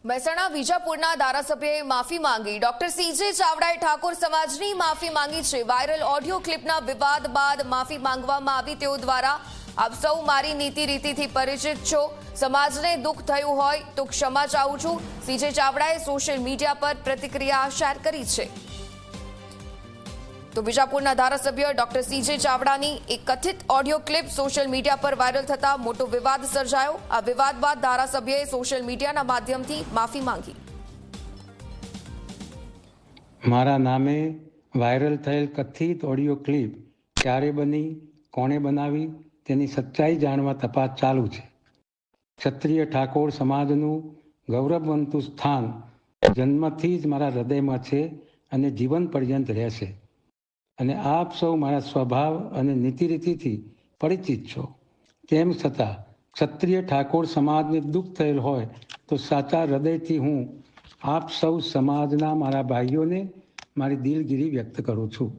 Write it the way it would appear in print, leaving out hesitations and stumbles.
મહેસાણા વિજાપુરના ધારાસભ્યએ માફી માંગી। Doctor CJ ચાવડાએ ઠાકોર સમાજની માફી માંગી છે। વાયરલ ઓડિયો ક્લિપના વિવાદ બાદ માફી માંગવામાં આવી। તેઓ દ્વારા આપ સૌ મારી નીતિ રીતિથી પરિચિત છો, સમાજને દુઃખ થયું હોય તો ક્ષમા ચાહું છું। સીજે ચાવડાએ સોશિયલ મીડિયા પર પ્રતિક્રિયા શેર કરી છે। તો વિજાપુરના ધારાસભ્ય ડોક્ટર સીજે ચાવડાની એક કથિત ઓડિયો ક્લિપ સોશિયલ મીડિયા પર વાયરલ થતા મોટો વિવાદ સર્જાયો। આ વિવાદ બાદ ધારાસભ્યએ સોશિયલ મીડિયાના માધ્યમથી માફી માંગી। મારા નામે વાયરલ થયેલ કથિત ઓડિયો ક્લિપ ક્યારે બની, કોણે બનાવી તેની સચ્ચાઈ જાણવા તપાસ ચાલુ છે। ક્ષત્રિય ઠાકોર સમાજનું ગૌરવવંતું સ્થાન જન્મથી જ મારા હૃદયમાં છે અને જીવન પર્યંત રહેશે। અને આપ સૌ મારા સ્વભાવ અને નીતિરીતિથી પરિચિત છો। તેમ છતાં ક્ષત્રિય ઠાકોર સમાજને દુઃખ થયેલ હોય તો સાચા હૃદયથી હું આપ સૌ સમાજના મારા ભાઈઓને મારી દિલગીરી વ્યક્ત કરું છું।